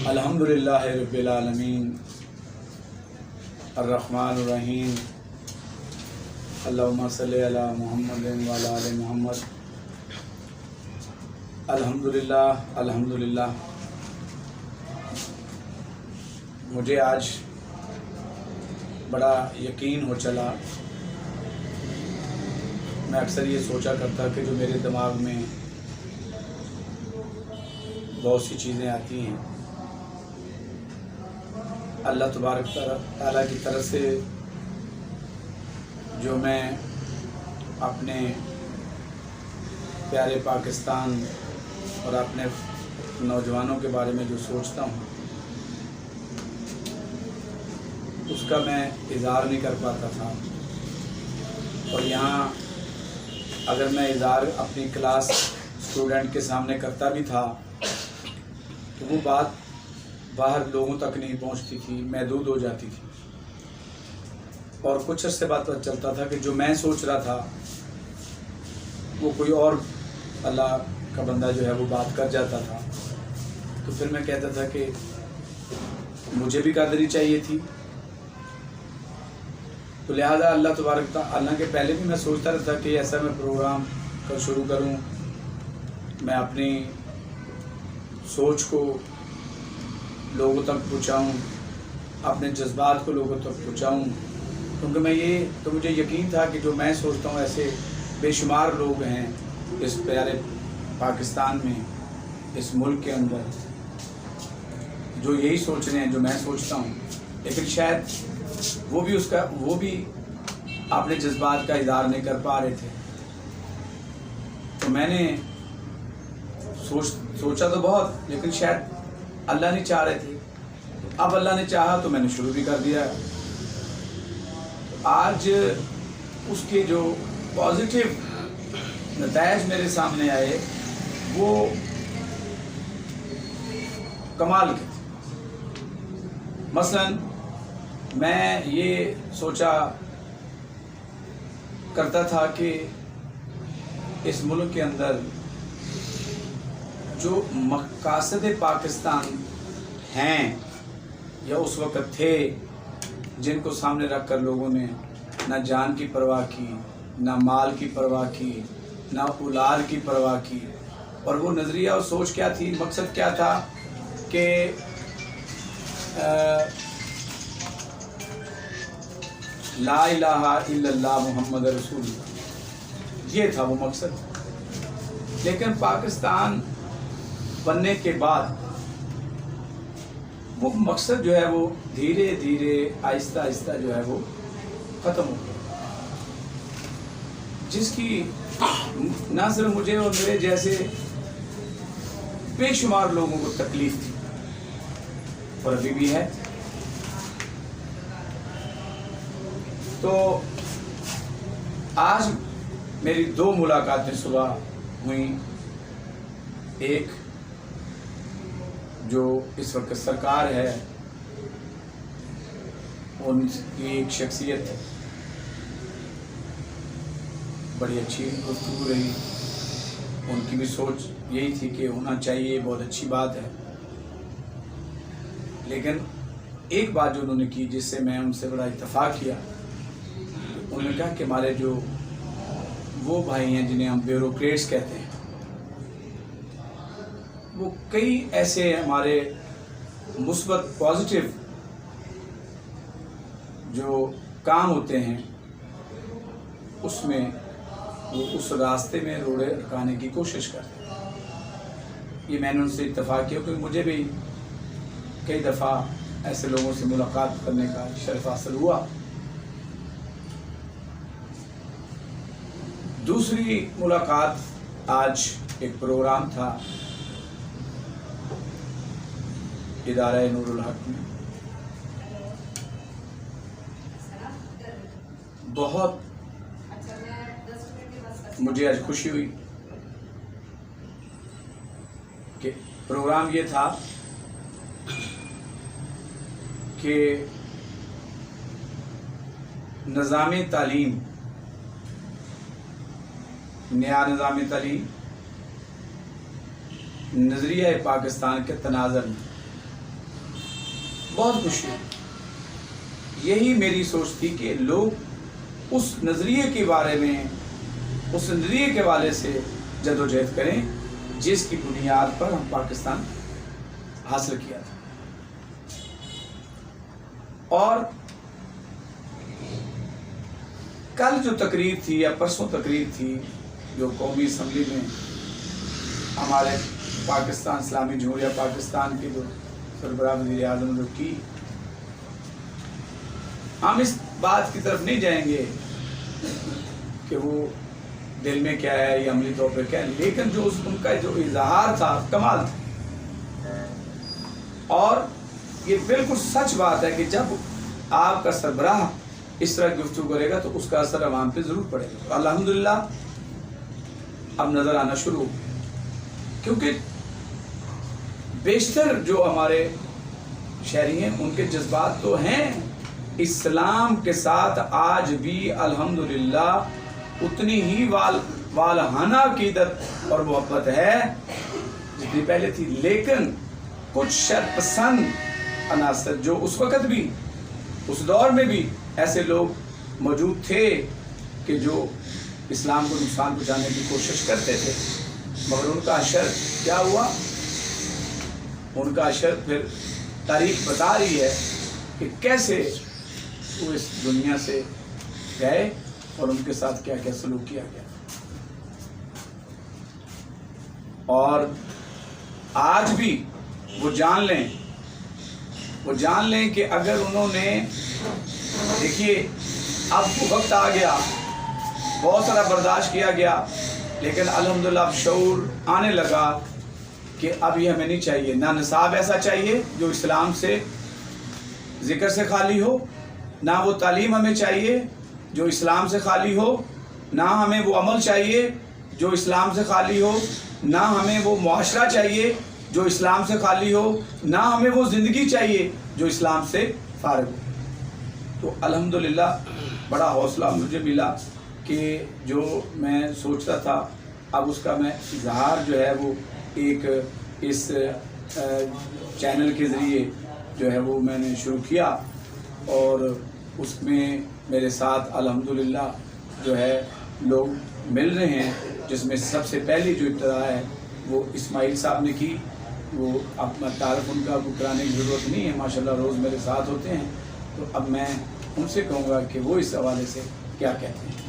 الحمدللہ رب العالمین الرحمن الرحیم اللہم صلی علی محمد وعلی آل محمد۔ الحمدللہ مجھے آج بڑا یقین ہو چلا۔ میں اکثر یہ سوچا کرتا کہ جو میرے دماغ میں بہت سی چیزیں آتی ہیں، اللہ تبارک تعالیٰ کی طرف سے جو میں اپنے پیارے پاکستان اور اپنے نوجوانوں کے بارے میں جو سوچتا ہوں اس کا میں اظہار نہیں کر پاتا تھا، اور یہاں اگر میں اظہار اپنی کلاس اسٹوڈنٹ کے سامنے کرتا بھی تھا تو وہ بات باہر لوگوں تک نہیں پہنچتی تھی، محدود ہو جاتی تھی، اور کچھ عرصے بعد پتہ چلتا تھا کہ جو میں سوچ رہا تھا وہ کوئی اور اللہ کا بندہ جو ہے وہ بات کر جاتا تھا۔ تو پھر میں کہتا تھا کہ مجھے بھی قادری چاہیے تھی، تو لہٰذا اللہ تبارک تعالیٰ کے پہلے بھی میں سوچتا رہتا کہ ایسا میں پروگرام شروع کروں، میں اپنی سوچ کو لوگوں تک پہنچاؤں، اپنے جذبات کو لوگوں تک پہنچاؤں، کیونکہ تو مجھے یقین تھا کہ جو میں سوچتا ہوں ایسے بے شمار لوگ ہیں اس پیارے پاکستان میں، اس ملک کے اندر، جو یہی سوچ رہے ہیں جو میں سوچتا ہوں، لیکن شاید وہ بھی اپنے جذبات کا اظہار نہیں کر پا رہے تھے۔ تو میں نے سوچا تو بہت، لیکن شاید اللہ نہیں چاہ رہے تھے۔ اب اللہ نے چاہا تو میں نے شروع بھی کر دیا۔ آج اس کے جو پازیٹیو نتائج میرے سامنے آئے وہ کمال کے تھے۔ مثلاً میں یہ سوچا کرتا تھا کہ اس ملک کے اندر جو مقاصد پاکستان ہیں یا اس وقت تھے، جن کو سامنے رکھ کر لوگوں نے نہ جان کی پرواہ کی، نہ مال کی پرواہ کی، نہ اولاد کی پرواہ کی، اور وہ نظریہ اور سوچ کیا تھی، مقصد کیا تھا کہ لا الہ الا اللہ محمد رسول اللہ، یہ تھا وہ مقصد۔ لیکن پاکستان بننے کے بعد وہ مقصد جو ہے وہ دھیرے دھیرے آہستہ آہستہ جو ہے وہ ختم ہو گیا، جس کی نہ صرف مجھے اور میرے جیسے بے شمار لوگوں کو تکلیف تھی، اور ابھی بھی ہے۔ تو آج میری 2 ملاقاتیں صبح ہوئیں، ایک جو اس وقت سرکار ہے ان کی ایک شخصیت ہے، بڑی اچھی گفتگو رہی، ان کی بھی سوچ یہی تھی کہ ہونا چاہیے، بہت اچھی بات ہے۔ لیکن ایک بات جو انہوں نے کی جس سے میں ان سے بڑا اتفاق کیا، انہوں نے کہا کہ ہمارے جو وہ بھائی ہیں جنہیں ہم بیوروکریٹس کہتے ہیں، وہ کئی ایسے ہمارے مثبت پازیٹیو جو کام ہوتے ہیں اس میں وہ اس راستے میں روڑے اٹکانے کی کوشش کرتے ہیں۔ یہ میں نے ان سے اتفاق کیا، کیونکہ مجھے بھی کئی دفعہ ایسے لوگوں سے ملاقات کرنے کا شرف حاصل ہوا۔ دوسری ملاقات آج ایک پروگرام تھا ادارہ نور الحق میں، بہت مجھے آج خوشی ہوئی کہ پروگرام یہ تھا کہ نظام تعلیم، نیا نظام تعلیم نظریہ پاکستان کے تناظر میں بہت خوشی ہوئی. یہی میری سوچ تھی کہ لوگ اس نظریے کے بارے میں، اس نظریے کے حوالے سے جدوجہد کریں جس کی بنیاد پر ہم پاکستان حاصل کیا تھا. اور کل جو تقریر تھی یا پرسوں تقریر تھی جو قومی اسمبلی میں ہمارے پاکستان اسلامی جمہوریہ پاکستان کے جو سربراہ وزیر اعظم نے کی، ہم اس بات کی طرف نہیں جائیں گے کہ وہ دل میں کیا ہے یا عملی طور پہ کیا ہے، لیکن جو ان کا جو اظہار تھا کمال تھا. اور یہ بالکل سچ بات ہے کہ جب آپ کا سربراہ اس طرح گفتگو کرے گا تو اس کا اثر عوام پہ ضرور پڑے گا. الحمدللہ اب نظر آنا شروع، کیونکہ بیشتر جو ہمارے شہری ہیں ان کے جذبات تو ہیں اسلام کے ساتھ آج بھی الحمدللہ اتنی ہی والہانہ عقیدت اور محبت ہے جتنی پہلے تھی. لیکن کچھ شر پسند عناصر جو اس وقت بھی، اس دور میں بھی ایسے لوگ موجود تھے کہ جو اسلام کو نقصان پہنچانے کی کوشش کرتے تھے، مگر ان کا اشر کیا ہوا؟ ان کا اشر پھر تاریخ بتا رہی ہے کہ کیسے وہ اس دنیا سے گئے اور ان کے ساتھ کیا کیا سلوک کیا گیا. اور آج بھی وہ جان لیں کہ اگر انہوں نے، دیکھیے اب وقت آ گیا، بہت سارا برداشت کیا گیا، لیکن الحمدللہ اب شعور آنے لگا کہ اب یہ ہمیں نہیں چاہیے. نہ نصاب ایسا چاہیے جو اسلام سے، ذکر سے خالی ہو، نہ وہ تعلیم ہمیں چاہیے جو اسلام سے خالی ہو، نہ ہمیں وہ عمل چاہیے جو اسلام سے خالی ہو، نہ ہمیں وہ معاشرہ چاہیے جو اسلام سے خالی ہو، نہ ہمیں وہ زندگی چاہیے جو اسلام سے فارغ ہو. تو الحمدللہ بڑا حوصلہ مجھے ملا کہ جو میں سوچتا تھا اب اس کا میں اظہار جو ہے وہ ایک اس چینل کے ذریعے جو ہے وہ میں نے شروع کیا، اور اس میں میرے ساتھ الحمدللہ جو ہے لوگ مل رہے ہیں، جس میں سب سے پہلی جو ابتدا ہے وہ اسماعیل صاحب نے کی. وہ اپنا تعارف ان کا کرانے کی ضرورت نہیں ہے، ماشاءاللہ روز میرے ساتھ ہوتے ہیں. تو اب میں ان سے کہوں گا کہ وہ اس حوالے سے کیا کہتے ہیں.